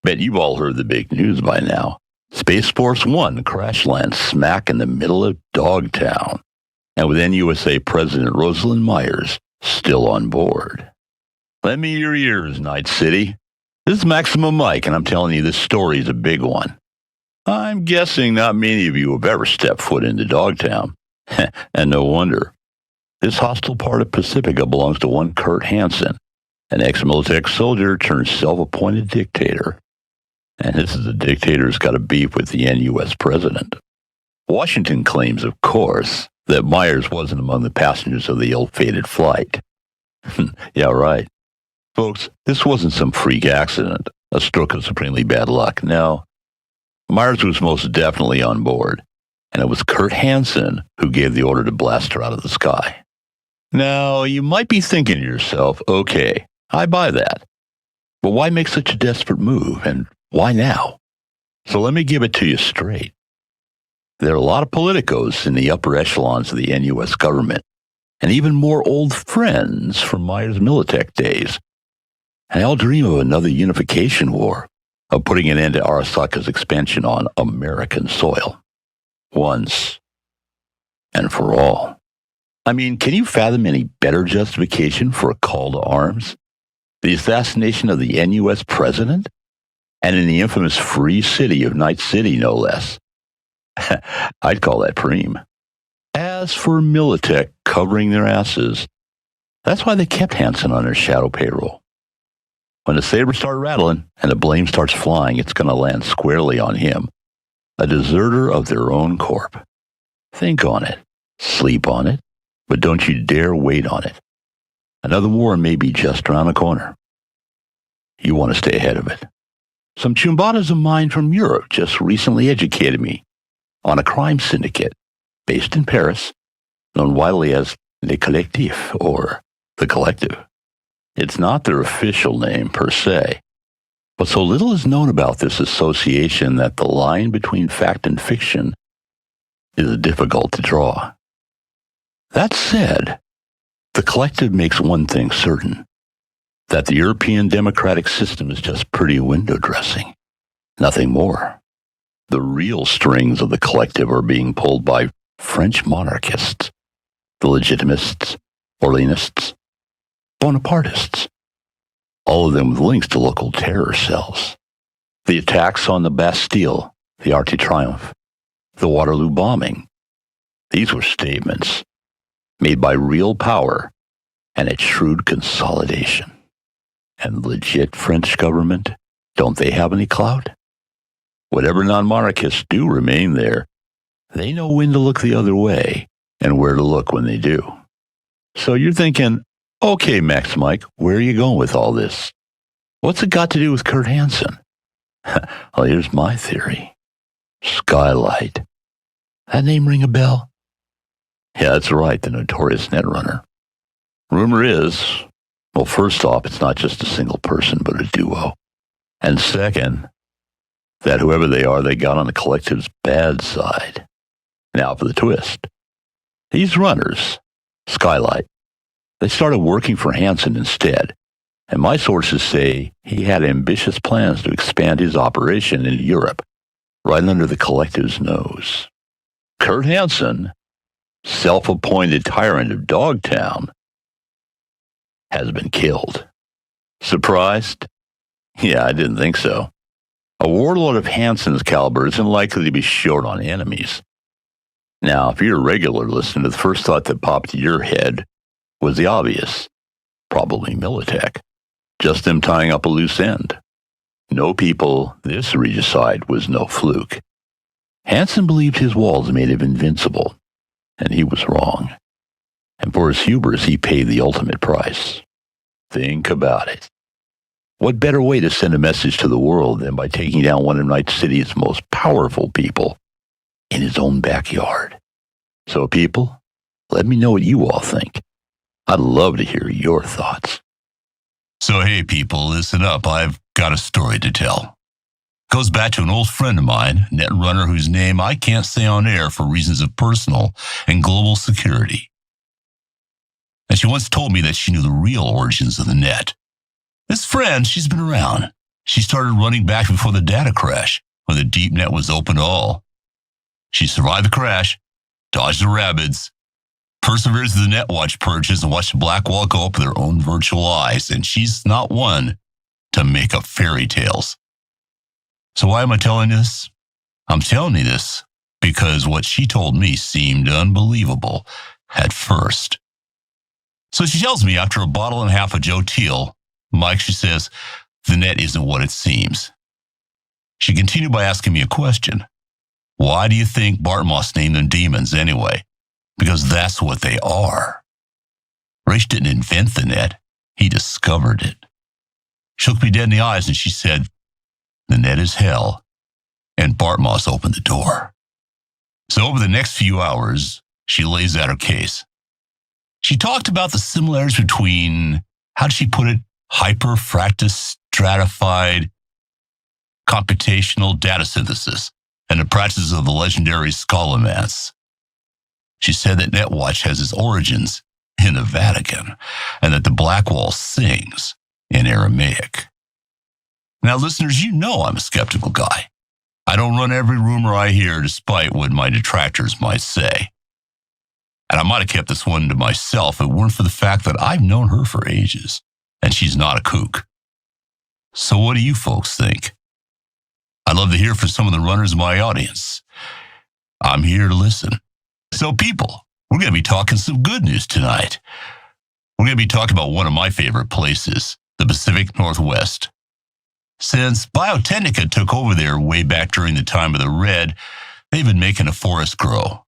Bet you've all heard the big news by now. Space Force One crash lands smack in the middle of Dogtown, and with NUSA President Rosalind Myers still on board. Lend me your ears, Night City. This is Maximum Mike, and I'm telling you this story is a big one. I'm guessing not many of you have ever stepped foot into Dogtown, and no wonder. This hostile part of Pacifica belongs to one Kurt Hansen, an ex-military soldier turned self-appointed dictator. And this is a dictator who's got a beef with the NUS president. Washington claims, of course, that Myers wasn't among the passengers of the ill-fated flight. Yeah, right. Folks, this wasn't some freak accident, a stroke of supremely bad luck. No, Myers was most definitely on board, and it was Kurt Hansen who gave the order to blast her out of the sky. Now, you might be thinking to yourself, okay, I buy that. But why make such a desperate move, and why now? So let me give it to you straight. There are a lot of politicos in the upper echelons of the NUS government, and even more old friends from Myers Militech days. And they all dream of another unification war, of putting an end to Arasaka's expansion on American soil. Once and for all. I mean, can you fathom any better justification for a call to arms? The assassination of the NUS president? And in the infamous free city of Night City, no less. I'd call that preem. As for Militech covering their asses, that's why they kept Hansen on their shadow payroll. When the sabers start rattling and the blame starts flying, it's going to land squarely on him, a deserter of their own corp. Think on it, sleep on it, but don't you dare wait on it. Another war may be just around the corner. You want to stay ahead of it. Some chumbadas of mine from Europe just recently educated me on a crime syndicate based in Paris, known widely as Le Collectif, or the Collective. It's not their official name per se, but so little is known about this association that the line between fact and fiction is difficult to draw. That said, the Collective makes one thing certain, that the European democratic system is just pretty window dressing. Nothing more. The real strings of the Collective are being pulled by French monarchists, the Legitimists, Orleanists, Bonapartists, all of them with links to local terror cells. The attacks on the Bastille, the Arc de Triomphe, the Waterloo bombing. These were statements made by real power and its shrewd consolidation. And legit French government, don't they have any clout? Whatever non-monarchists do remain there, they know when to look the other way and where to look when they do. So you're thinking, okay, Max Mike, where are you going with all this? What's it got to do with Kurt Hansen? Well, here's my theory. Skylight. That name ring a bell? Yeah, that's right, the notorious netrunner. Rumor is, well, first off, it's not just a single person, but a duo. And second, that whoever they are, they got on the Collective's bad side. Now for the twist. These runners, Skylight, they started working for Hansen instead, and my sources say he had ambitious plans to expand his operation into Europe, right under the Collective's nose. Kurt Hansen, self-appointed tyrant of Dogtown, has been killed. Surprised? Yeah, I didn't think so. A warlord of Hansen's caliber isn't likely to be short on enemies. Now, if you're a regular listener, the first thought that popped to your head was the obvious. Probably Militech. Just them tying up a loose end. No, people, this regicide was no fluke. Hansen believed his walls made him invincible, and he was wrong. And for his hubris, he paid the ultimate price. Think about it. What better way to send a message to the world than by taking down one of Night City's most powerful people in his own backyard? So, people, let me know what you all think. I'd love to hear your thoughts. So, hey, people, listen up. I've got a story to tell. Goes back to an old friend of mine, netrunner whose name I can't say on air for reasons of personal and global security. And she once told me that she knew the real origins of the net. This friend, she's been around. She started running back before the data crash when the deep net was open to all. She survived the crash, dodged the rapids, persevered through the NetWatch purges, and watched the black wall go up with her own virtual eyes. And she's not one to make up fairy tales. So why am I telling you this? I'm telling you this because what she told me seemed unbelievable at first. So she tells me after a bottle and a half of Joe Teal, Mike, she says, the net isn't what it seems. She continued by asking me a question. Why do you think Bart Moss named them demons anyway? Because that's what they are. Raish didn't invent the net. He discovered it. She looked me dead in the eyes and she said, the net is hell. And Bart Moss opened the door. So over the next few hours, she lays out her case. She talked about the similarities between, how did she put it, hyperfractal stratified computational data synthesis and the practices of the legendary Scholomance. She said that NetWatch has its origins in the Vatican and that the Black Wall sings in Aramaic. Now, listeners, you know I'm a skeptical guy. I don't run every rumor I hear despite what my detractors might say. And I might have kept this one to myself if it weren't for the fact that I've known her for ages, and she's not a kook. So what do you folks think? I'd love to hear from some of the runners in my audience. I'm here to listen. So people, we're going to be talking some good news tonight. We're going to be talking about one of my favorite places, the Pacific Northwest. Since Biotechnica took over there way back during the time of the Red, they've been making a forest grow.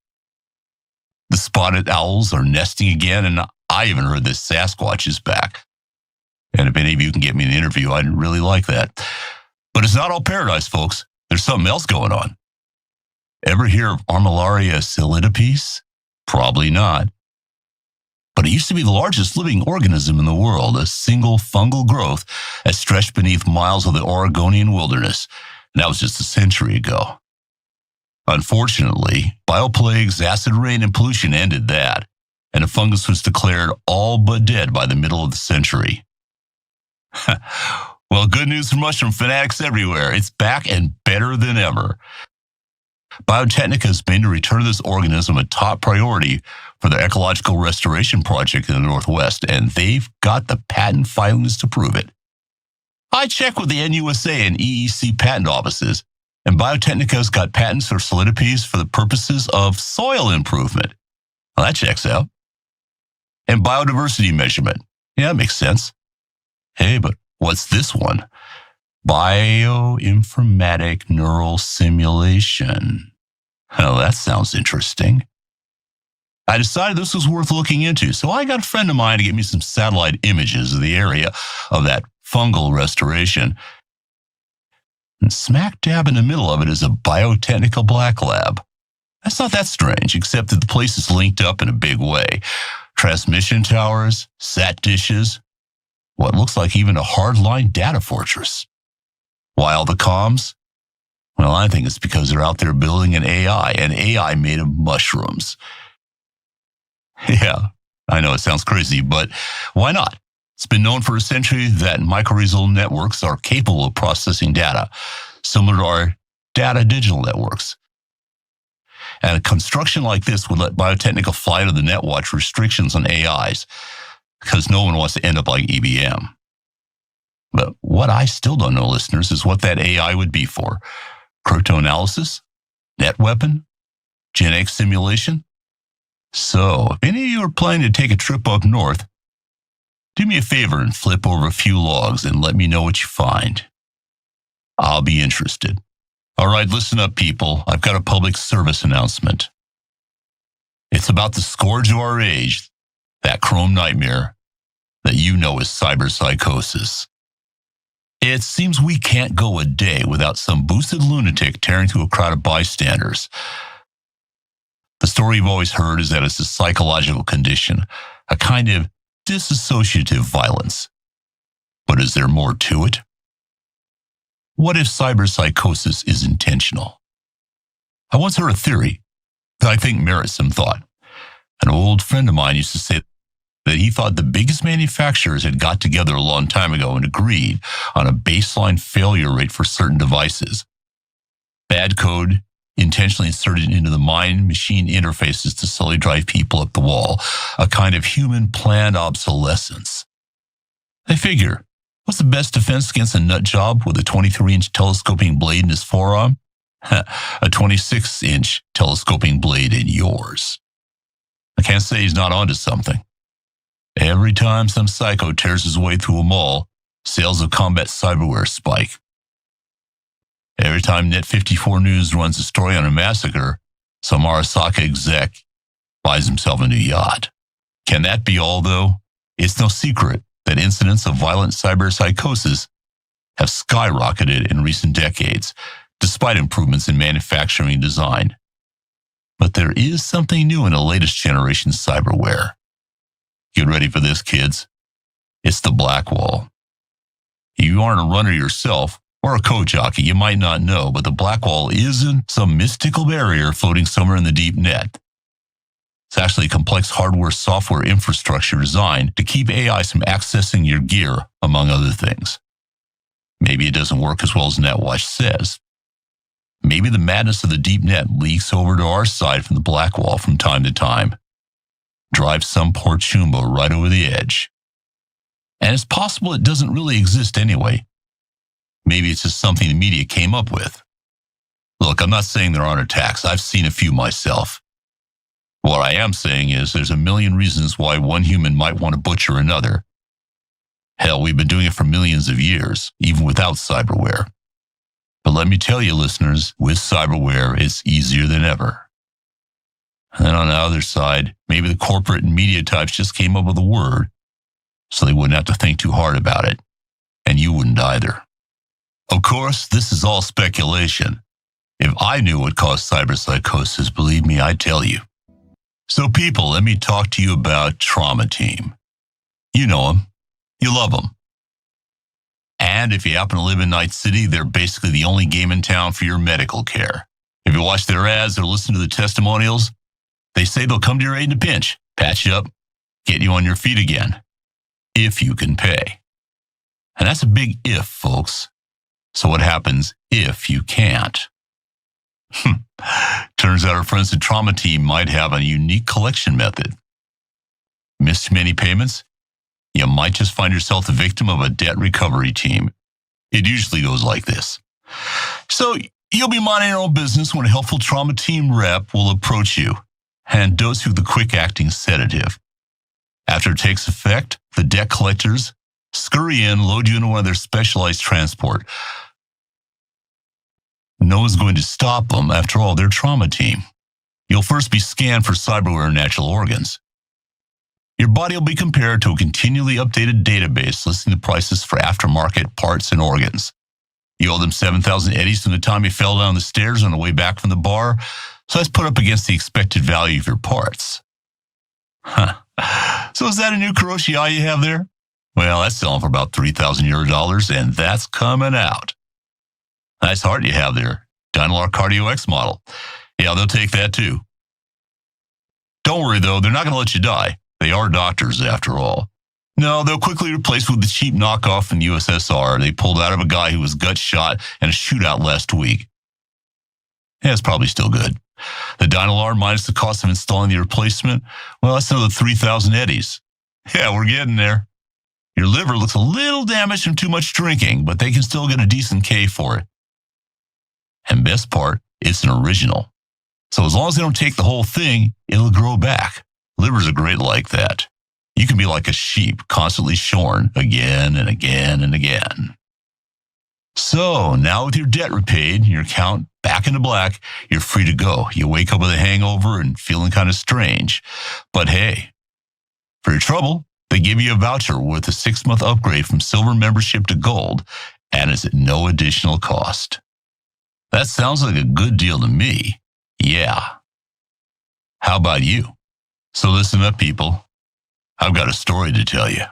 The spotted owls are nesting again, and I even heard that Sasquatch is back. And if any of you can get me an interview, I'd really like that. But it's not all paradise, folks. There's something else going on. Ever hear of Armillaria solidipes? Probably not. But it used to be the largest living organism in the world, a single fungal growth that stretched beneath miles of the Oregonian wilderness. And that was just a century ago. Unfortunately, bioplagues, acid rain, and pollution ended that, and the fungus was declared all but dead by the middle of the century. Well, good news for mushroom fanatics everywhere. It's back and better than ever. Biotechnica has made the return of this organism a top priority for their ecological restoration project in the Northwest, and they've got the patent filings to prove it. I checked with the NUSA and EEC patent offices, and Biotechnica's got patents for solidipes for the purposes of soil improvement. Well, that checks out. And biodiversity measurement. Yeah, that makes sense. Hey, but what's this one? Bioinformatic neural simulation. Oh, that sounds interesting. I decided this was worth looking into, so I got a friend of mine to get me some satellite images of the area of that fungal restoration. And smack dab in the middle of it is a Biotechnica black lab. That's not that strange, except that the place is linked up in a big way. Transmission towers, sat dishes, what looks like even a hardline data fortress. Why all the comms? Well, I think it's because they're out there building an AI made of mushrooms. Yeah, I know it sounds crazy, but why not? It's been known for a century that mycorrhizal networks are capable of processing data, similar to our data digital networks. And a construction like this would let Biotechnica fly to the NetWatch restrictions on AIs, because no one wants to end up like EBM. But what I still don't know, listeners, is what that AI would be for. Cryptoanalysis? Net weapon? Gen X simulation? So, if any of you are planning to take a trip up north, do me a favor and flip over a few logs and let me know what you find. I'll be interested. All right, listen up, people. I've got a public service announcement. It's about the scourge of our age, that chrome nightmare that you know is cyberpsychosis. It seems we can't go a day without some boosted lunatic tearing through a crowd of bystanders. The story you've always heard is that it's a psychological condition, a kind of dissociative violence. But is there more to it? What if cyberpsychosis is intentional? I once heard a theory that I think merits some thought. An old friend of mine used to say that he thought the biggest manufacturers had got together a long time ago and agreed on a baseline failure rate for certain devices. Bad code intentionally inserted into the mind-machine interfaces to slowly drive people up the wall, a kind of human planned obsolescence. I figure, what's the best defense against a nut job with a 23-inch telescoping blade in his forearm? A 26-inch telescoping blade in yours. I can't say he's not onto something. Every time some psycho tears his way through a mall, sales of combat cyberware spike. Every time Net54 News runs a story on a massacre, some Arasaka exec buys himself a new yacht. Can that be all, though? It's no secret that incidents of violent cyberpsychosis have skyrocketed in recent decades, despite improvements in manufacturing and design. But there is something new in the latest generation cyberware. Get ready for this, kids. It's the black wall. If you aren't a runner yourself, or a code jockey, you might not know, but the black wall isn't some mystical barrier floating somewhere in the deep net. It's actually a complex hardware-software infrastructure designed to keep AIs from accessing your gear, among other things. Maybe it doesn't work as well as NetWatch says. Maybe the madness of the deep net leaks over to our side from the black wall from time to time. Drives some poor chumbo right over the edge. And it's possible it doesn't really exist anyway. Maybe it's just something the media came up with. Look, I'm not saying there aren't attacks. I've seen a few myself. What I am saying is there's a million reasons why one human might want to butcher another. Hell, we've been doing it for millions of years, even without cyberware. But let me tell you, listeners, with cyberware, it's easier than ever. And then on the other side, maybe the corporate and media types just came up with a word so they wouldn't have to think too hard about it. And you wouldn't either. Of course, this is all speculation. If I knew what caused cyberpsychosis, believe me, I'd tell you. So people, let me talk to you about Trauma Team. You know them. You love them. And if you happen to live in Night City, they're basically the only game in town for your medical care. If you watch their ads or listen to the testimonials, they say they'll come to your aid in a pinch, patch you up, get you on your feet again. If you can pay. And that's a big if, folks. So what happens if you can't? Turns out our friends at Trauma Team might have a unique collection method. Missed many payments? You might just find yourself the victim of a debt recovery team. It usually goes like this. So you'll be minding your own business when a helpful Trauma Team rep will approach you and dose you with a quick-acting sedative. After it takes effect, the debt collectors scurry in, load you into one of their specialized transport. No one's going to stop them. After all, they're Trauma Team. You'll first be scanned for cyberware and natural organs. Your body will be compared to a continually updated database listing the prices for aftermarket parts and organs. You owe them 7,000 eddies from the time you fell down the stairs on the way back from the bar, so that's put up against the expected value of your parts. So is that a new Kuroshi eye you have there? Well, that's selling for about $3,000 and that's coming out. Nice heart you have there. Dynalar Cardio X model. Yeah, they'll take that too. Don't worry though, they're not going to let you die. They are doctors after all. No, they'll quickly replace with the cheap knockoff from USSR they pulled out of a guy who was gut shot in a shootout last week. Yeah, it's probably still good. The Dynalar minus the cost of installing the replacement, well, that's another 3,000 eddies. Yeah, we're getting there. Your liver looks a little damaged from too much drinking, but they can still get a decent K for it. And best part, it's an original. So as long as they don't take the whole thing, it'll grow back. Livers are great like that. You can be like a sheep, constantly shorn again and again and again. So now with your debt repaid, your account back into black, you're free to go. You wake up with a hangover and feeling kind of strange. But hey, for your trouble, they give you a voucher with a 6-month upgrade from silver membership to gold, and it's at no additional cost. That sounds like a good deal to me. Yeah. How about you? So listen up, people. I've got a story to tell you.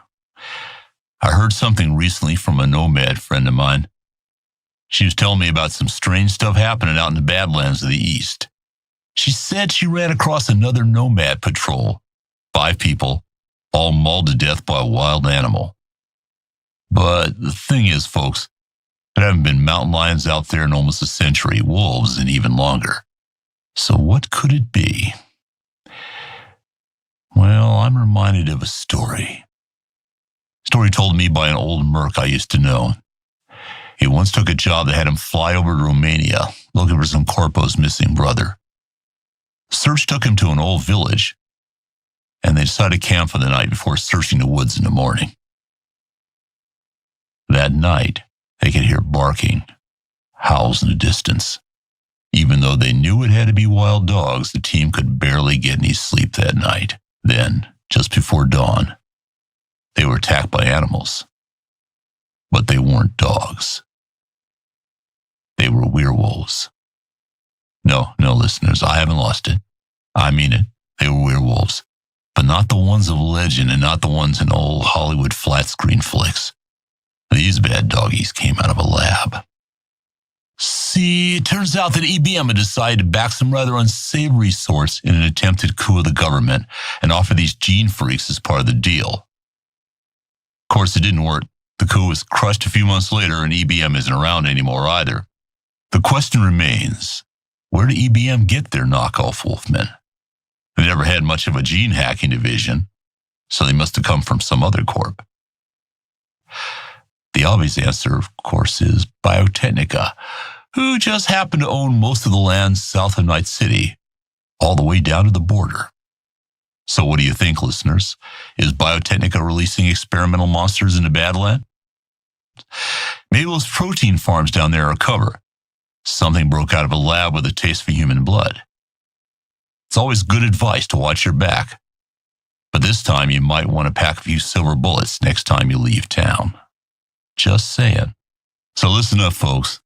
I heard something recently from a nomad friend of mine. She was telling me about some strange stuff happening out in the Badlands of the East. She said she ran across another nomad patrol. 5 people, all mauled to death by a wild animal. But the thing is, folks, there haven't been mountain lions out there in almost a century, wolves in even longer. So what could it be? Well, I'm reminded of a story. Story told me by an old merc I used to know. He once took a job that had him fly over to Romania, looking for some corpo's missing brother. Search took him to an old village, and they decided to camp for the night before searching the woods in the morning. That night, they could hear barking, howls in the distance. Even though they knew it had to be wild dogs, the team could barely get any sleep that night. Then, just before dawn, they were attacked by animals. But they weren't dogs. They were werewolves. No, listeners, I haven't lost it. I mean it. They were werewolves. But not the ones of legend and not the ones in old Hollywood flat screen flicks. These bad doggies came out of a lab. See, it turns out that EBM had decided to back some rather unsavory sorts in an attempted coup of the government and offer these gene freaks as part of the deal. Of course, it didn't work. The coup was crushed a few months later and EBM isn't around anymore either. The question remains, where did EBM get their knockoff wolfmen? They never had much of a gene hacking division, so they must have come from some other corp. The obvious answer, of course, is Biotechnica, who just happened to own most of the land south of Night City, all the way down to the border. So what do you think, listeners? Is Biotechnica releasing experimental monsters in the Badland? Maybe those protein farms down there are cover. Something broke out of a lab with a taste for human blood. It's always good advice to watch your back. But this time you might want to pack a few silver bullets next time you leave town. Just saying. So listen up, folks.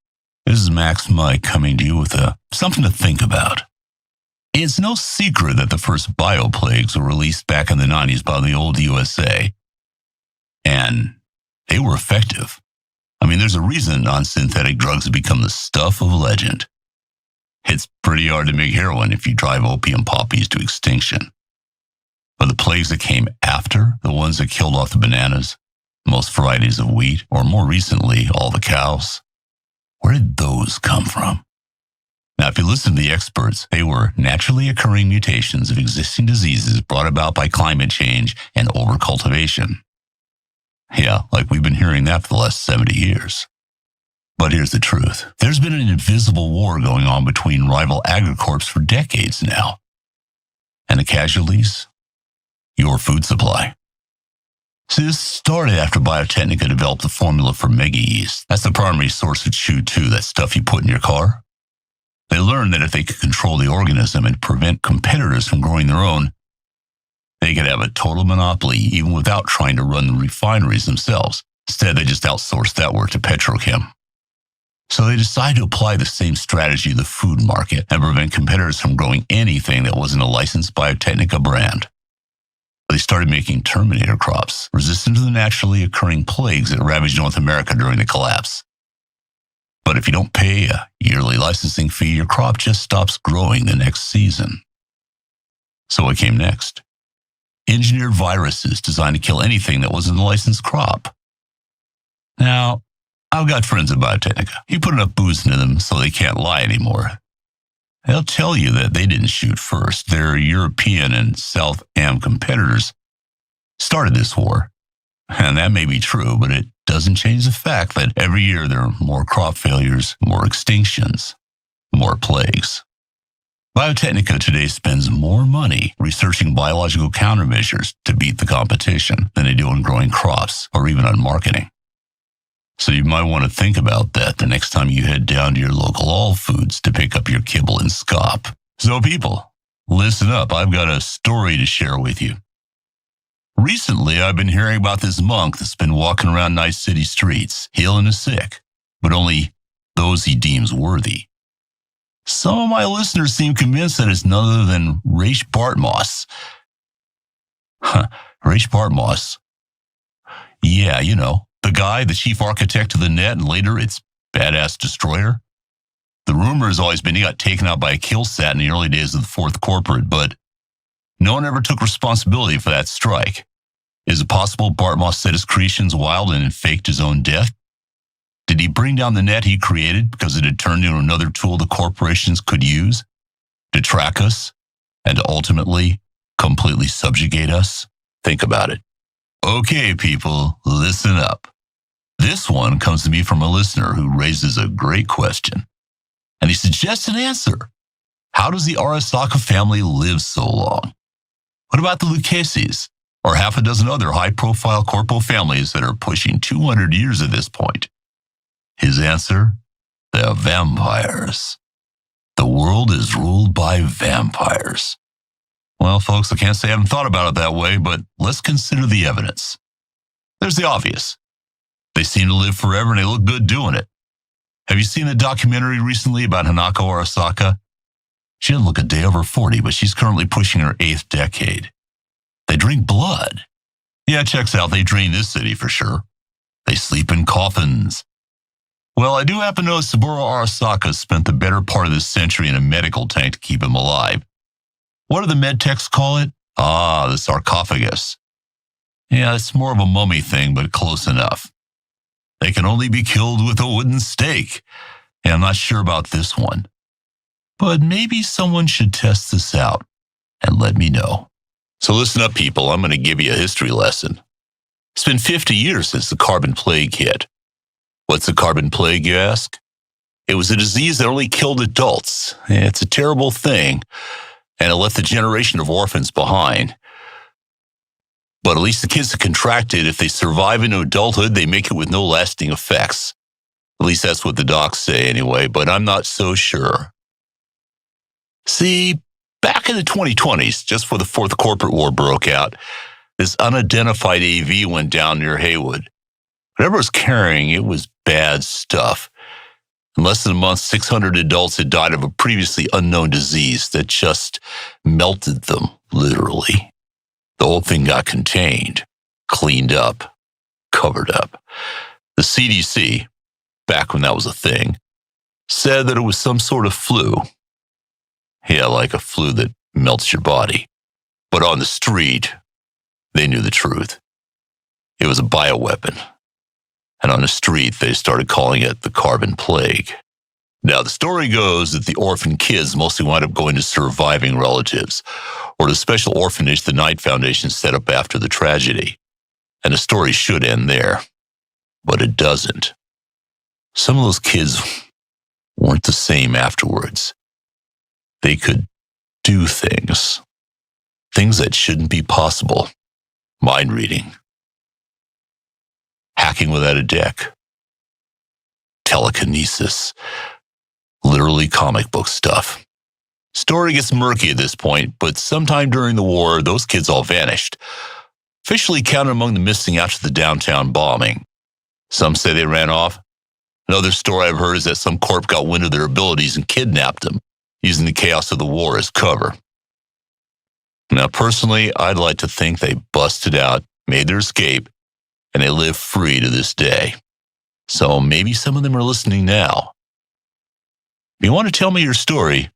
This is Max Mike coming to you with something to think about. It's no secret that the first bioplagues were released back in the 90s by the old USA. And they were effective. I mean, there's a reason non-synthetic drugs have become the stuff of legend. It's pretty hard to make heroin if you drive opium poppies to extinction. But the plagues that came after, the ones that killed off the bananas, most varieties of wheat, or more recently, all the cows, where did those come from? Now, if you listen to the experts, they were naturally occurring mutations of existing diseases brought about by climate change and overcultivation. Yeah, like we've been hearing that for the last 70 years. But here's the truth. There's been an invisible war going on between rival agricorps for decades now. And the casualties? Your food supply. See, this started after Biotechnica developed the formula for mega yeast. That's the primary source of Chew-2, that stuff you put in your car. They learned that if they could control the organism and prevent competitors from growing their own, they could have a total monopoly even without trying to run the refineries themselves. Instead, they just outsourced that work to Petrochem. So they decided to apply the same strategy to the food market and prevent competitors from growing anything that wasn't a licensed Biotechnica brand. They started making Terminator crops, resistant to the naturally occurring plagues that ravaged North America during the collapse. But if you don't pay a yearly licensing fee, your crop just stops growing the next season. So what came next? Engineered viruses designed to kill anything that wasn't a licensed crop. Now, I've got friends at Biotechnica. You put enough booze into them so they can't lie anymore. They'll tell you that they didn't shoot first. Their European and South Am competitors started this war. And that may be true, but it doesn't change the fact that every year there are more crop failures, more extinctions, more plagues. Biotechnica today spends more money researching biological countermeasures to beat the competition than they do on growing crops or even on marketing. So you might want to think about that the next time you head down to your local All Foods to pick up your kibble and scop. So people, listen up. I've got a story to share with you. Recently, I've been hearing about this monk that's been walking around Night City streets, healing the sick, but only those he deems worthy. Some of my listeners seem convinced that it's none other than Raish Bartmoss. Raish Bartmoss. Yeah, you know, the guy, the chief architect of the net, and later its badass destroyer. The rumor has always been he got taken out by a killsat in the early days of the Fourth Corporate, but no one ever took responsibility for that strike. Is it possible Bart Moss set his creations wild and faked his own death? Did he bring down the net he created because it had turned into another tool the corporations could use to track us and to ultimately completely subjugate us? Think about it. Okay, people, listen up. This one comes to me from a listener who raises a great question. And he suggests an answer. How does the Arasaka family live so long? What about the Lucchese's, or half a dozen other high-profile corpo families that are pushing 200 years at this point? His answer? They're vampires. The world is ruled by vampires. Well, folks, I can't say I haven't thought about it that way, but let's consider the evidence. There's the obvious. They seem to live forever and they look good doing it. Have you seen the documentary recently about Hanako Arasaka? She doesn't look a day over 40, but she's currently pushing her 8th decade. They drink blood. Yeah, checks out. They drain this city for sure. They sleep in coffins. Well, I do happen to know Saburo Arasaka spent the better part of this century in a medical tank to keep him alive. What do the med techs call it? Ah, the sarcophagus. Yeah, it's more of a mummy thing, but close enough. They can only be killed with a wooden stake. And I'm not sure about this one. But maybe someone should test this out and let me know. So listen up, people. I'm going to give you a history lesson. It's been 50 years since the carbon plague hit. What's the carbon plague, you ask? It was a disease that only killed adults. It's a terrible thing, and it left a generation of orphans behind. But at least the kids that contracted, if they survive into adulthood, they make it with no lasting effects. At least that's what the docs say anyway, but I'm not so sure. See, back in the 2020s, just before the fourth corporate war broke out, this unidentified AV went down near Haywood. Whatever it was carrying, it was bad stuff. In less than a month, 600 adults had died of a previously unknown disease that just melted them, literally. The whole thing got contained, cleaned up, covered up. The CDC, back when that was a thing, said that it was some sort of flu. Yeah, like a flu that melts your body. But on the street, they knew the truth. It was a bioweapon. And on the street, they started calling it the carbon plague. Now, the story goes that the orphan kids mostly wind up going to surviving relatives, or the special orphanage the Knight Foundation set up after the tragedy. And the story should end there. But it doesn't. Some of those kids weren't the same afterwards. They could do things. Things that shouldn't be possible. Mind reading. Hacking without a deck. Telekinesis. Literally comic book stuff. Story gets murky at this point, but sometime during the war, those kids all vanished. Officially counted among the missing after the downtown bombing. Some say they ran off. Another story I've heard is that some corp got wind of their abilities and kidnapped them, using the chaos of the war as cover. Now, personally, I'd like to think they busted out, made their escape, and they live free to this day. So maybe some of them are listening now. If you want to tell me your story,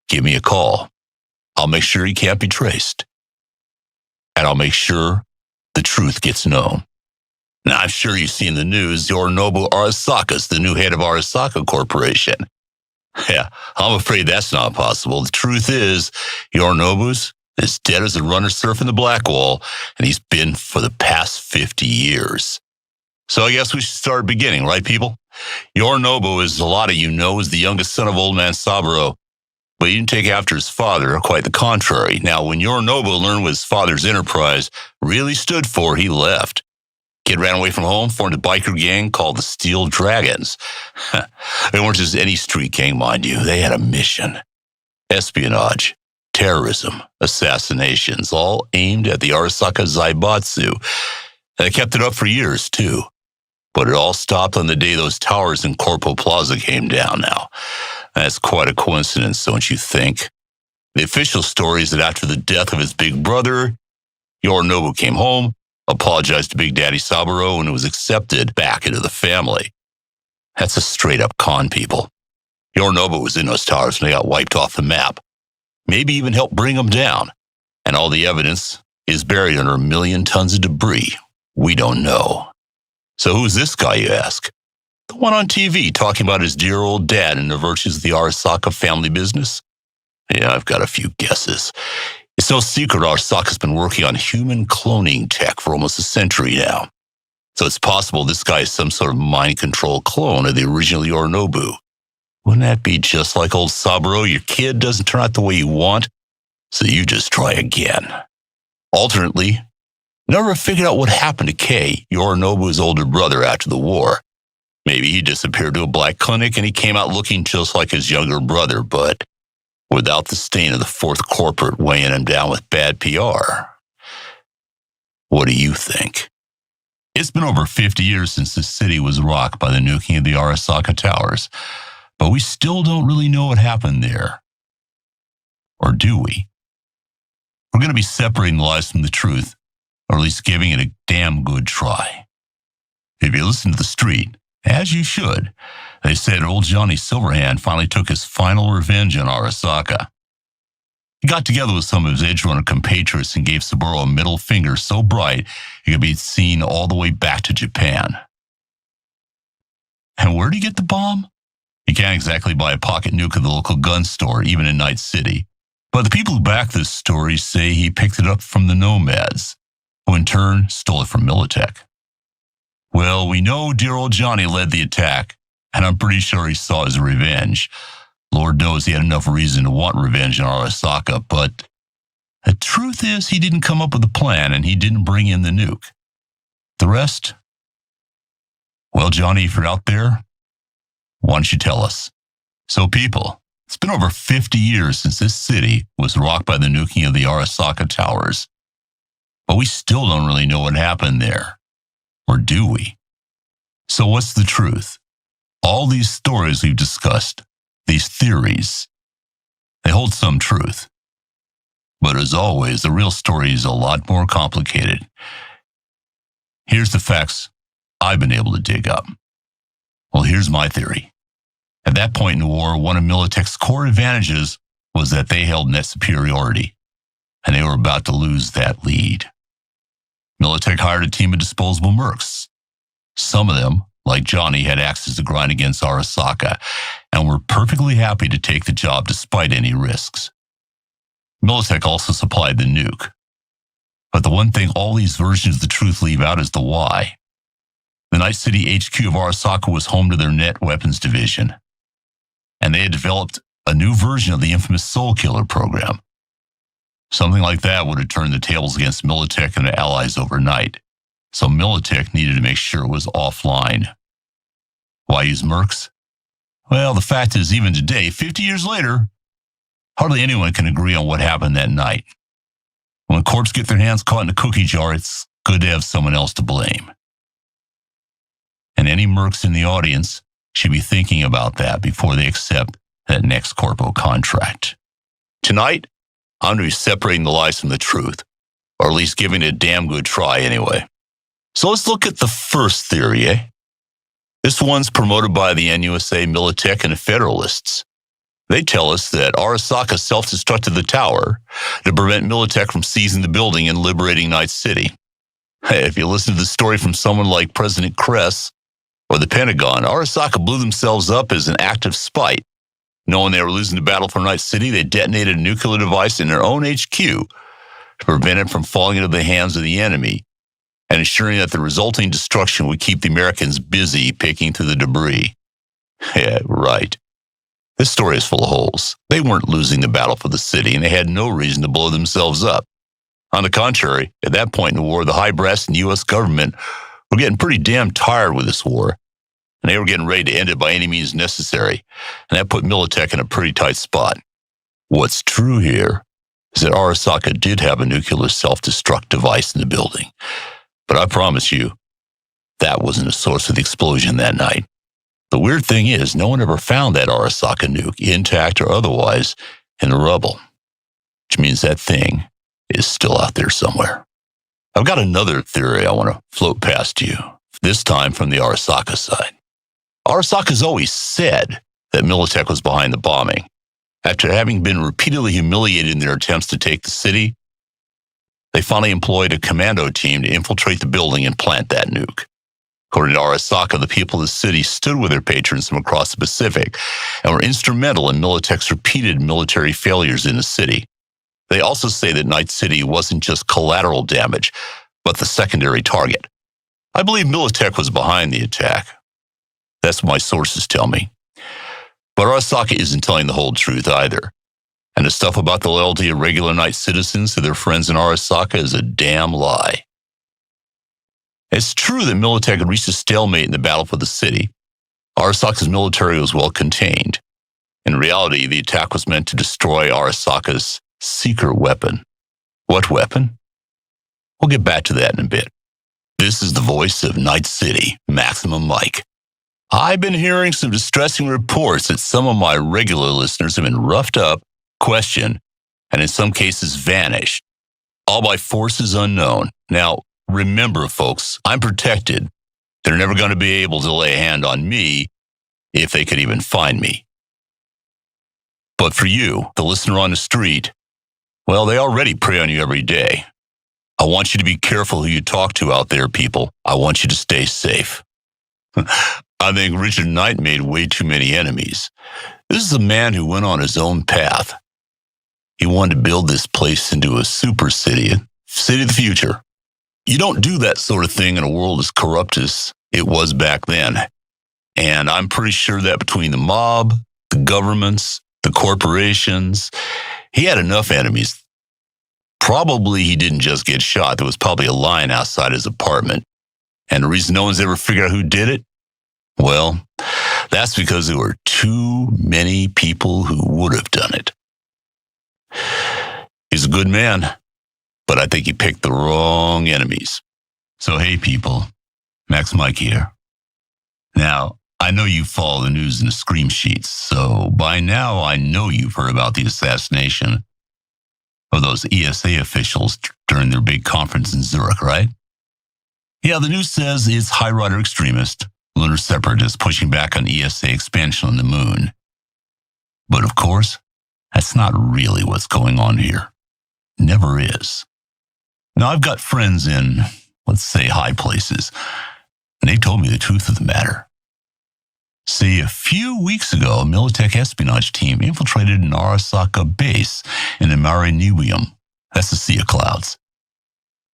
give me a call. I'll make sure you can't be traced. And I'll make sure the truth gets known. Now, I'm sure you've seen the news. Yorinobu Arasaka's the new head of Arasaka Corporation. Yeah, I'm afraid that's not possible. The truth is, Yorinobu's as dead as a runner surfing the Black Wall, and he's been for the past 50 years. So I guess we should start beginning, right, people? Yorinobu, as a lot of you know, is the youngest son of old man Saburo, but he didn't take after his father, quite the contrary. Now, when Yorinobu learned what his father's enterprise really stood for, he left. Kid ran away from home, formed a biker gang called the Steel Dragons. They weren't just any street gang, mind you. They had a mission. Espionage, terrorism, assassinations, all aimed at the Arasaka Zaibatsu. And they kept it up for years, too. But it all stopped on the day those towers in Corpo Plaza came down now. That's quite a coincidence, don't you think? The official story is that after the death of his big brother, Yorinobu came home, apologized to Big Daddy Saburo, and was accepted back into the family. That's a straight-up con, people. Yorinobu was in those towers when they got wiped off the map. Maybe even helped bring them down. And all the evidence, is buried under a million tons of debris we don't know. So who's this guy, you ask? The one on TV talking about his dear old dad and the virtues of the Arasaka family business? Yeah, I've got a few guesses. It's no secret Arasaka's been working on human cloning tech for almost a century now. So it's possible this guy is some sort of mind control clone of the original Yorinobu. Wouldn't that be just like old Saburo? Your kid doesn't turn out the way you want, so you just try again. Alternately, never figured out what happened to Kei, Yorinobu's older brother, after the war. Maybe he disappeared to a black clinic and he came out looking just like his younger brother, but without the stain of the fourth corporate weighing him down with bad PR. What do you think? It's been over 50 years since the city was rocked by the nuking of the Arasaka Towers, but we still don't really know what happened there. Or do we? We're going to be separating the lies from the truth, or at least giving it a damn good try. If you listen to the street, as you should, they said old Johnny Silverhand finally took his final revenge on Arasaka. He got together with some of his edge-runner compatriots and gave Saburo a middle finger so bright it could be seen all the way back to Japan. And where did he get the bomb? You can't exactly buy a pocket nuke at the local gun store, even in Night City. But the people who back this story say he picked it up from the Nomads, who in turn stole it from Militech. Well, we know dear old Johnny led the attack, and I'm pretty sure he saw his revenge. Lord knows he had enough reason to want revenge on Arasaka, but the truth is he didn't come up with a plan and he didn't bring in the nuke. The rest? Well, Johnny, if you're out there, why don't you tell us? So people, it's been over 50 years since this city was rocked by the nuking of the Arasaka Towers, but we still don't really know what happened there. Or do we? So what's the truth? All these stories we've discussed, these theories, they hold some truth. But as always, the real story is a lot more complicated. Here's the facts I've been able to dig up. Well, here's my theory. At that point in the war, one of Militech's core advantages was that they held net superiority, and they were about to lose that lead. Militech hired a team of disposable mercs. Some of them, like Johnny, had axes to grind against Arasaka and were perfectly happy to take the job despite any risks. Militech also supplied the nuke. But the one thing all these versions of the truth leave out is the why. The Night City HQ of Arasaka was home to their net weapons division, and they had developed a new version of the infamous Soul Killer program. Something like that would have turned the tables against Militech and their allies overnight, so Militech needed to make sure it was offline. Why use mercs? Well, the fact is, even today, 50 years later, hardly anyone can agree on what happened that night. When corps get their hands caught in a cookie jar, it's good to have someone else to blame. And any mercs in the audience should be thinking about that before they accept that next corpo contract. Tonight, I'm going to be separating the lies from the truth, or at least giving it a damn good try anyway. So let's look at the first theory, eh? This one's promoted by the NUSA, Militech, and the Federalists. They tell us that Arasaka self-destructed the tower to prevent Militech from seizing the building and liberating Night City. Hey, if you listen to the story from someone like President Kress or the Pentagon, Arasaka blew themselves up as an act of spite. Knowing they were losing the battle for Night City, they detonated a nuclear device in their own HQ to prevent it from falling into the hands of the enemy and ensuring that the resulting destruction would keep the Americans busy picking through the debris. Yeah, right. This story is full of holes. They weren't losing the battle for the city, and they had no reason to blow themselves up. On the contrary, at that point in the war, the high brass in the U.S. government were getting pretty damn tired with this war, and they were getting ready to end it by any means necessary, and that put Militech in a pretty tight spot. What's true here is that Arasaka did have a nuclear self-destruct device in the building, but I promise you, that wasn't the source of the explosion that night. The weird thing is, no one ever found that Arasaka nuke, intact or otherwise, in the rubble, which means that thing is still out there somewhere. I've got another theory I want to float past you, this time from the Arasaka side. Arasaka's always said that Militech was behind the bombing. After having been repeatedly humiliated in their attempts to take the city, they finally employed a commando team to infiltrate the building and plant that nuke. According to Arasaka, the people of the city stood with their patrons from across the Pacific and were instrumental in Militech's repeated military failures in the city. They also say that Night City wasn't just collateral damage, but the secondary target. I believe Militech was behind the attack. That's what my sources tell me. But Arasaka isn't telling the whole truth either. And the stuff about the loyalty of regular Night citizens to their friends in Arasaka is a damn lie. It's true that Militech had reached a stalemate in the battle for the city. Arasaka's military was well contained. In reality, the attack was meant to destroy Arasaka's secret weapon. What weapon? We'll get back to that in a bit. This is the voice of Night City, Maximum Mike. I've been hearing some distressing reports that some of my regular listeners have been roughed up, questioned, and in some cases vanished, all by forces unknown. Now, remember, folks, I'm protected. They're never going to be able to lay a hand on me if they could even find me. But for you, the listener on the street, well, they already prey on you every day. I want you to be careful who you talk to out there, people. I want you to stay safe. I think Richard Knight made way too many enemies. This is a man who went on his own path. He wanted to build this place into a super city, a city of the future. You don't do that sort of thing in a world as corrupt as it was back then. And I'm pretty sure that between the mob, the governments, the corporations, he had enough enemies. Probably he didn't just get shot. There was probably a line outside his apartment. And the reason no one's ever figured out who did it? Well, that's because there were too many people who would have done it. He's a good man, but I think he picked the wrong enemies. So hey people, Max Mike here. Now, I know you follow the news and the scream sheets, so by now I know you've heard about the assassination of those ESA officials during their big conference in Zurich, right? Yeah, the news says it's high rider extremist, lunar separatists pushing back on ESA expansion on the moon. But of course, that's not really what's going on here. Never is. Now, I've got friends in, let's say, high places, and they've told me the truth of the matter. See, a few weeks ago, a Militech espionage team infiltrated an Arasaka base in the Mare Nubium. That's the Sea of Clouds.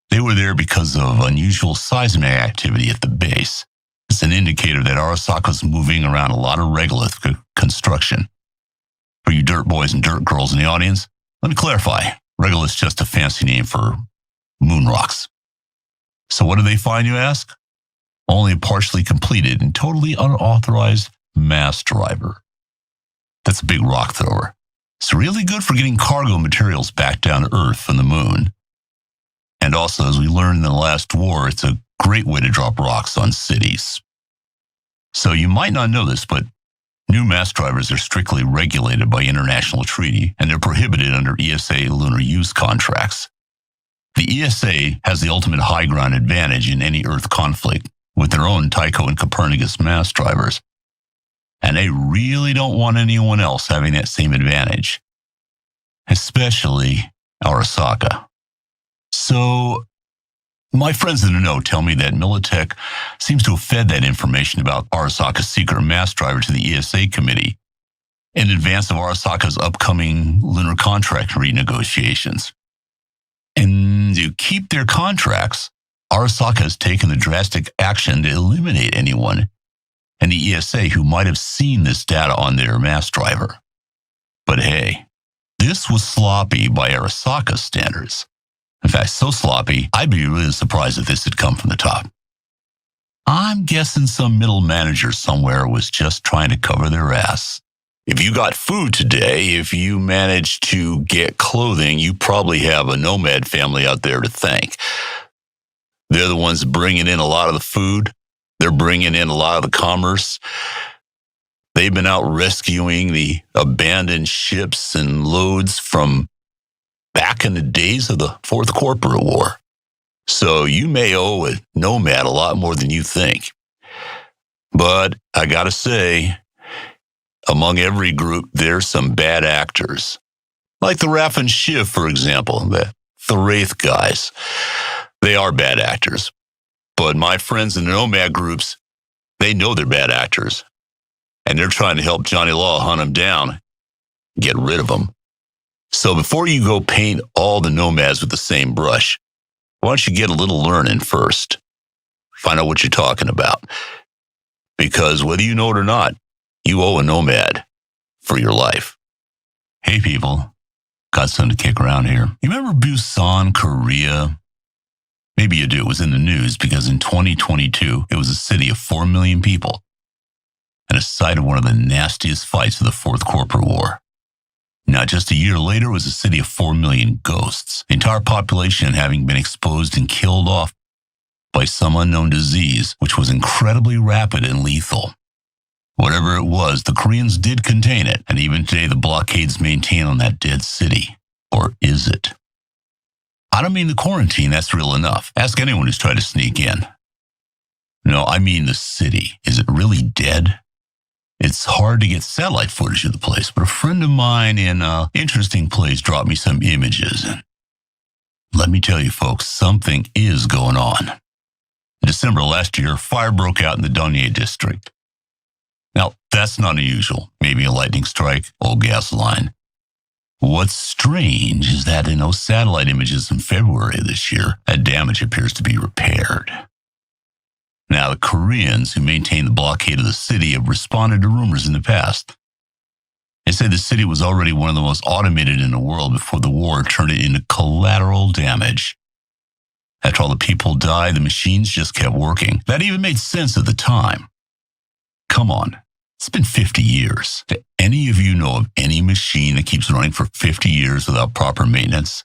They were there because of unusual seismic activity at the base. It's an indicator that Arasaka's moving around a lot of regolith construction. For you dirt boys and dirt girls in the audience, let me clarify. Regolith's just a fancy name for moon rocks. So what do they find, you ask? Only a partially completed and totally unauthorized mass driver. That's a big rock thrower. It's really good for getting cargo materials back down to Earth from the moon. And also, as we learned in the last war, it's a great way to drop rocks on cities. So you might not know this, but new mass drivers are strictly regulated by international treaty, and they're prohibited under ESA lunar use contracts. The ESA has the ultimate high ground advantage in any Earth conflict with their own Tycho and Copernicus mass drivers. And they really don't want anyone else having that same advantage, especially Arasaka. So, my friends in the know tell me that Militech seems to have fed that information about Arasaka's secret mass driver to the ESA committee in advance of Arasaka's upcoming lunar contract renegotiations. And to keep their contracts, Arasaka has taken the drastic action to eliminate anyone in the ESA who might have seen this data on their mass driver. But hey, this was sloppy by Arasaka standards. In fact, so sloppy, I'd be really surprised if this had come from the top. I'm guessing some middle manager somewhere was just trying to cover their ass. If you got food today, if you managed to get clothing, you probably have a nomad family out there to thank. They're the ones bringing in a lot of the food. They're bringing in a lot of the commerce. They've been out rescuing the abandoned ships and loads from back in the days of the Fourth Corporate War. So you may owe a nomad a lot more than you think. But I gotta say, among every group, there's some bad actors. Like the Raff and Shiv, for example, that The Wraith guys. They are bad actors. But my friends in the Nomad groups, they know they're bad actors. And they're trying to help Johnny Law hunt them down, get rid of them. So before you go paint all the Nomads with the same brush, why don't you get a little learning first? Find out what you're talking about. Because whether you know it or not, you owe a Nomad for your life. Hey people, got something to kick around here. You remember Busan, Korea? Maybe you do. It was in the news because in 2022, it was a city of 4 million people and a site of one of the nastiest fights of the Fourth Corporate War. Now, just a year later, it was a city of 4 million ghosts, the entire population having been exposed and killed off by some unknown disease, which was incredibly rapid and lethal. Whatever it was, the Koreans did contain it, and even today the blockades maintain on that dead city. Or is it? I don't mean the quarantine, that's real enough. Ask anyone who's tried to sneak in. No, I mean the city. Is it really dead? It's hard to get satellite footage of the place, but a friend of mine in an interesting place dropped me some images, and let me tell you folks, something is going on. In December last year, fire broke out in the Donye district. Now, that's not unusual. Maybe a lightning strike, old gas line. What's strange is that in those satellite images in February of this year, that damage appears to be repaired. Now, the Koreans who maintain the blockade of the city have responded to rumors in the past. They say the city was already one of the most automated in the world before the war turned it into collateral damage. After all the people died, the machines just kept working. That even made sense at the time. Come on, it's been 50 years. Do any of you know of any machine that keeps running for 50 years without proper maintenance?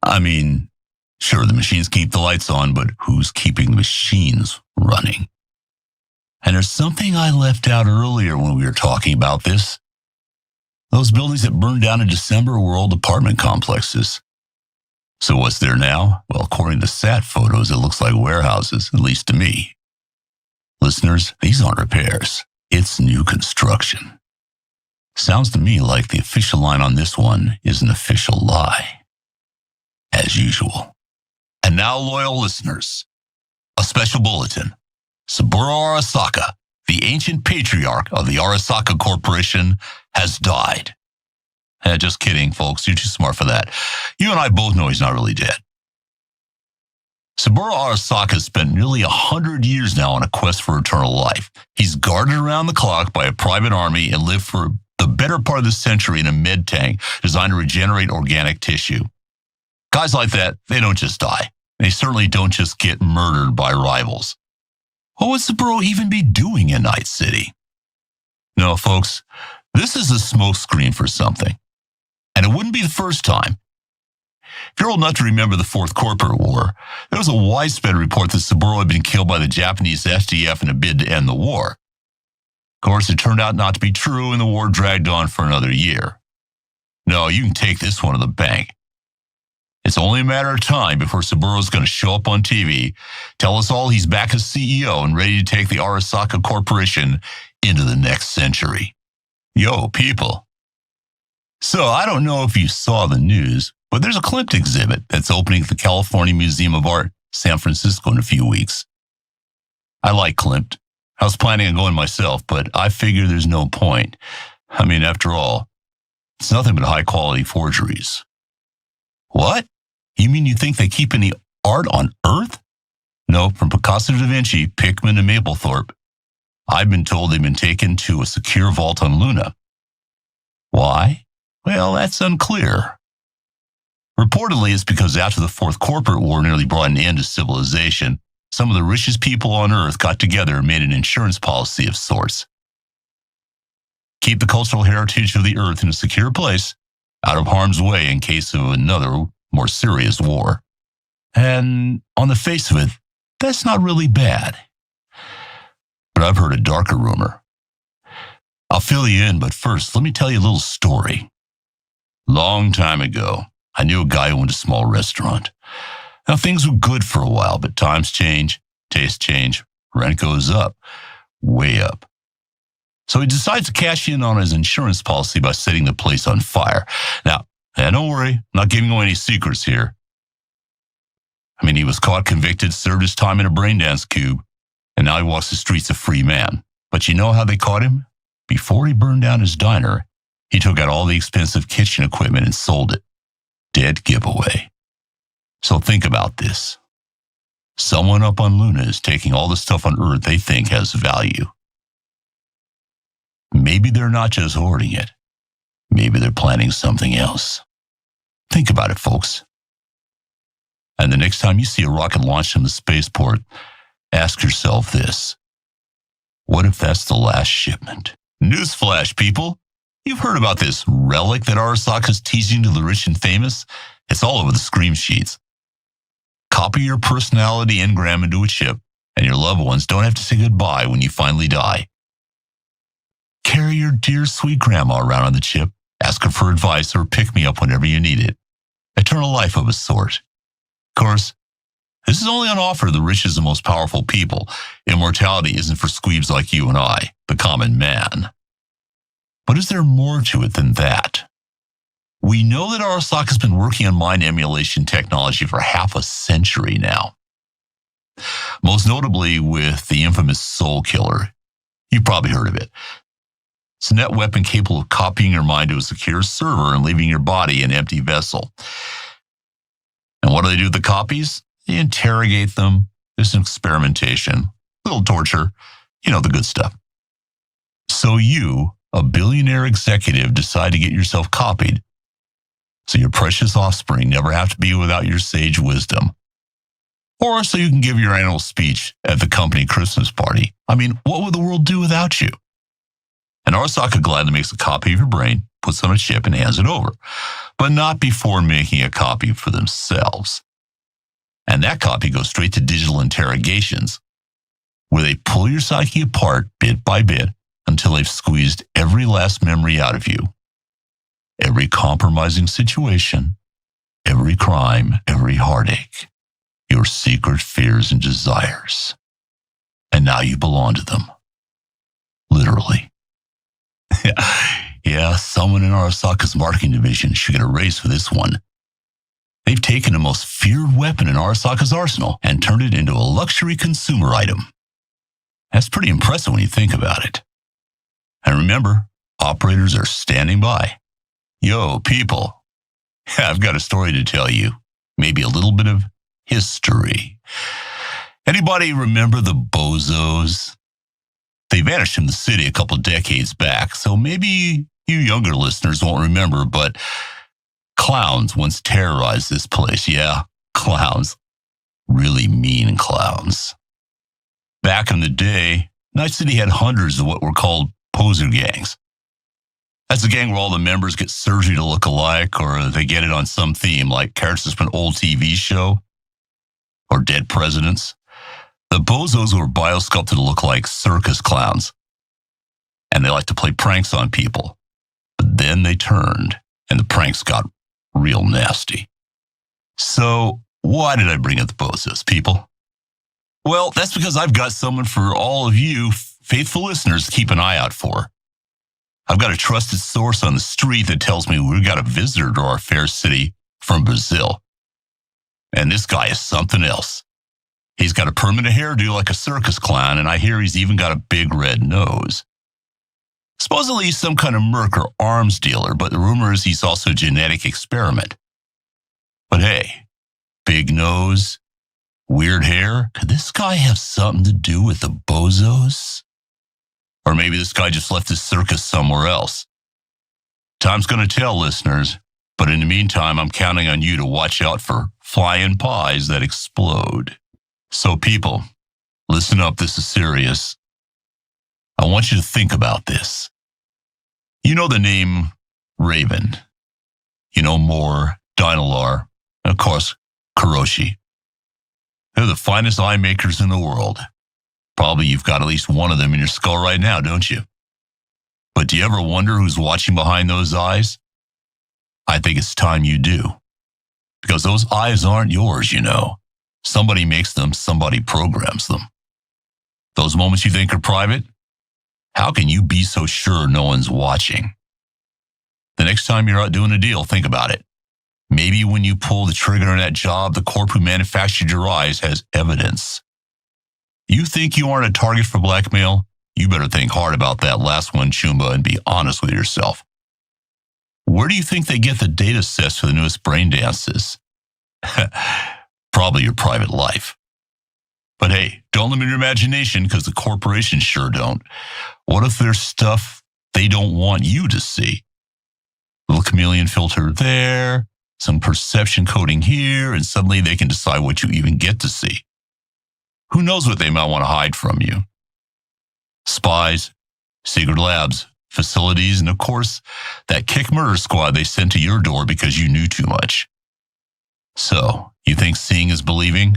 I mean, sure, the machines keep the lights on, but who's keeping the machines running? And there's something I left out earlier when we were talking about this. Those buildings that burned down in December were old apartment complexes. So what's there now? Well, according to sat photos, it looks like warehouses, at least to me. Listeners, these aren't repairs. It's new construction. Sounds to me like the official line on this one is an official lie. As usual. And now, loyal listeners, a special bulletin. Saburo Arasaka, the ancient patriarch of the Arasaka Corporation, has died. Just kidding, folks. You're too smart for that. You and I both know he's not really dead. Saburo Arasaka spent nearly 100 years now on a quest for eternal life. He's guarded around the clock by a private army and lived for the better part of the century in a med tank designed to regenerate organic tissue. Guys like that, they don't just die. They certainly don't just get murdered by rivals. What would Saburo even be doing in Night City? No, folks, this is a smokescreen for something. And it wouldn't be the first time. If you're old enough to remember the Fourth Corporate War, there was a widespread report that Saburo had been killed by the Japanese SDF in a bid to end the war. Of course, it turned out not to be true, and the war dragged on for another year. No, you can take this one to the bank. It's only a matter of time before Saburo's going to show up on TV, tell us all he's back as CEO and ready to take the Arasaka Corporation into the next century. Yo, people. So, I don't know if you saw the news, but there's a Klimt exhibit that's opening at the California Museum of Art, San Francisco, in a few weeks. I like Klimt. I was planning on going myself, but I figure there's no point. I mean, after all, it's nothing but high-quality forgeries. What? You mean you think they keep any art on Earth? No, from Picasso to Da Vinci, Pickman, and Mapplethorpe. I've been told they've been taken to a secure vault on Luna. Why? Well, that's unclear. Reportedly, it's because after the Fourth Corporate War nearly brought an end to civilization, some of the richest people on Earth got together and made an insurance policy of sorts. Keep the cultural heritage of the Earth in a secure place, out of harm's way in case of another, more serious war. And on the face of it, that's not really bad. But I've heard a darker rumor. I'll fill you in, but first, let me tell you a little story. Long time ago, I knew a guy who owned a small restaurant. Now, things were good for a while, but times change, tastes change, rent goes up, way up. So he decides to cash in on his insurance policy by setting the place on fire. Now, don't worry, I'm not giving away any secrets here. I mean, he was caught, convicted, served his time in a braindance cube, and now he walks the streets a free man. But you know how they caught him? Before he burned down his diner, he took out all the expensive kitchen equipment and sold it. Dead giveaway. So think about this. Someone up on Luna is taking all the stuff on Earth they think has value. Maybe they're not just hoarding it. Maybe they're planning something else. Think about it, folks. And the next time you see a rocket launched from the spaceport, ask yourself this. What if that's the last shipment? Newsflash, people. You've heard about this relic that Arasaka's teasing to the rich and famous? It's all over the scream sheets. Copy your personality engram into a chip, and your loved ones don't have to say goodbye when you finally die. Carry your dear sweet grandma around on the chip, ask her for advice or pick me up whenever you need it. Eternal life of a sort. Of course, this is only on offer to the richest and most powerful people. Immortality isn't for squeebs like you and I, the common man. But is there more to it than that? We know that Arasaka's been working on mind emulation technology for half a century now. Most notably with the infamous Soul Killer. You've probably heard of it. It's a net weapon capable of copying your mind to a secure server and leaving your body an empty vessel. And what do they do with the copies? They interrogate them. There's some experimentation, a little torture, the good stuff. So you, a billionaire executive, decide to get yourself copied so your precious offspring never have to be without your sage wisdom. Or so you can give your annual speech at the company Christmas party. I mean, what would the world do without you? And Arasaka gladly makes a copy of your brain, puts on a chip, and hands it over. But not before making a copy for themselves. And that copy goes straight to digital interrogations, where they pull your psyche apart bit by bit until they've squeezed every last memory out of you. Every compromising situation, every crime, every heartache, your secret fears and desires. And now you belong to them. Literally. Yeah, someone in Arasaka's marketing division should get a raise for this one. They've taken the most feared weapon in Arasaka's arsenal and turned it into a luxury consumer item. That's pretty impressive when you think about it. And remember, operators are standing by. Yo, people, I've got a story to tell you. Maybe a little bit of history. Anybody remember the Bozos? They vanished from the city a couple decades back, so maybe you younger listeners won't remember, but clowns once terrorized this place. Yeah, clowns. Really mean clowns. Back in the day, Night City had hundreds of what were called poser gangs. That's a gang where all the members get surgery to look alike, or they get it on some theme, like characters from an old TV show, or dead presidents. The Bozos were biosculpted to look like circus clowns, and they like to play pranks on people. But then they turned, and the pranks got real nasty. So, why did I bring up the Bozos, people? Well, that's because I've got someone for all of you faithful listeners to keep an eye out for. I've got a trusted source on the street that tells me we've got a visitor to our fair city from Brazil. And this guy is something else. He's got a permanent hairdo like a circus clown, and I hear he's even got a big red nose. Supposedly he's some kind of merc or arms dealer, but the rumor is he's also a genetic experiment. But hey, big nose, weird hair, could this guy have something to do with the Bozos? Or maybe this guy just left his circus somewhere else. Time's going to tell, listeners, but in the meantime, I'm counting on you to watch out for flying pies that explode. So people, listen up, this is serious. I want you to think about this. You know the name Raven. You know Morro, Dynalar, and of course, Kuroshi. They're the finest eye makers in the world. Probably you've got at least one of them in your skull right now, don't you? But do you ever wonder who's watching behind those eyes? I think it's time you do. Because those eyes aren't yours, you know. Somebody makes them, somebody programs them. Those moments you think are private? How can you be so sure no one's watching? The next time you're out doing a deal, think about it. Maybe when you pull the trigger on that job, the corp who manufactured your eyes has evidence. You think you aren't a target for blackmail? You better think hard about that last one, Chumba, and be honest with yourself. Where do you think they get the data sets for the newest brain dances? Probably your private life. But hey, don't limit your imagination because the corporations sure don't. What if there's stuff they don't want you to see? Little chameleon filter there, some perception coding here, and suddenly they can decide what you even get to see. Who knows what they might want to hide from you? Spies, secret labs, facilities, and of course, that kick murder squad they sent to your door because you knew too much. So, you think seeing is believing?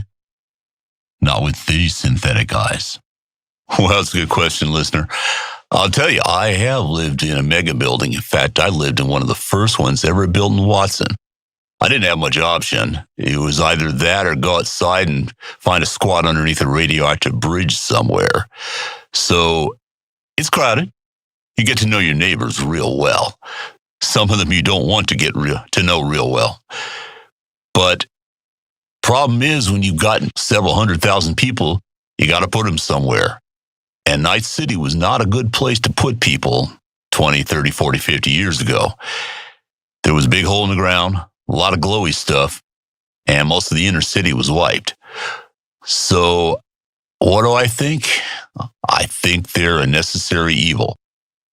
Not with these synthetic eyes. Well, that's a good question, listener. I'll tell you, I have lived in a mega building. In fact, I lived in one of the first ones ever built in Watson. I didn't have much option. It was either that or go outside and find a squat underneath a radioactive bridge somewhere. So it's crowded. You get to know your neighbors real well. Some of them you don't want to get to know real well. But problem is when you've got several 100,000 people, you got to put them somewhere. And Night City was not a good place to put people 20, 30, 40, 50 years ago. There was a big hole in the ground, a lot of glowy stuff, and most of the inner city was wiped. So what do I think? I think they're a necessary evil.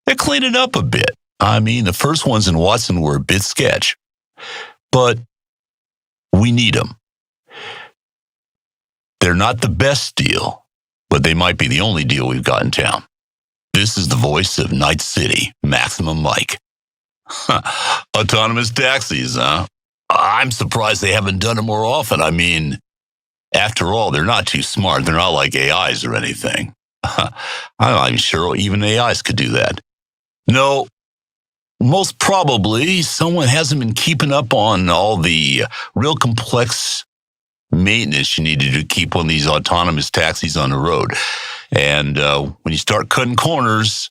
They're cleaning up a bit. I mean, the first ones in Watson were a bit sketch, but we need them. They're not the best deal, but they might be the only deal we've got in town. This is the voice of Night City, Maximum Mike. Autonomous taxis, huh? I'm surprised they haven't done it more often. I mean, after all, they're not too smart. They're not like AIs or anything. I'm sure even AIs could do that. No, most probably someone hasn't been keeping up on all the real complex maintenance you need to do to keep one of these autonomous taxis on the road. And when you start cutting corners,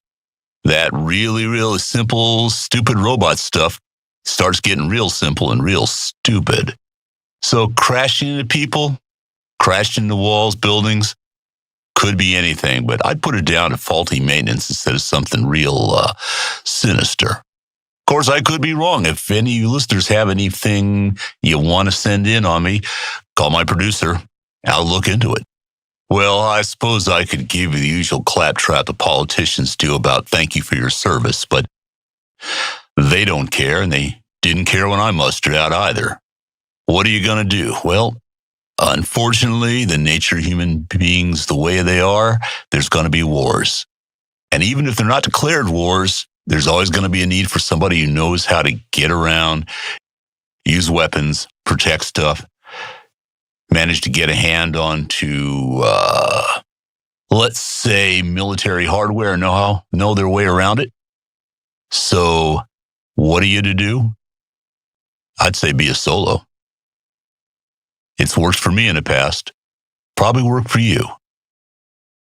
that really simple, stupid robot stuff starts getting real simple and real stupid. So crashing into people, crashing into walls, buildings, could be anything, but I'd put it down to faulty maintenance instead of something real sinister. Of course, I could be wrong. If any of you listeners have anything you want to send in on me, call my producer. I'll look into it. Well, I suppose I could give you the usual claptrap the politicians do about thank you for your service, but they don't care, and they didn't care when I mustered out either. What are you going to do? Well, unfortunately, the nature of human beings, the way they are, there's going to be wars. And even if they're not declared wars, there's always going to be a need for somebody who knows how to get around, use weapons, protect stuff, manage to get a hand onto, let's say, military hardware and know their way around it. So what are you to do? I'd say be a solo. It's worked for me in the past. Probably worked for you.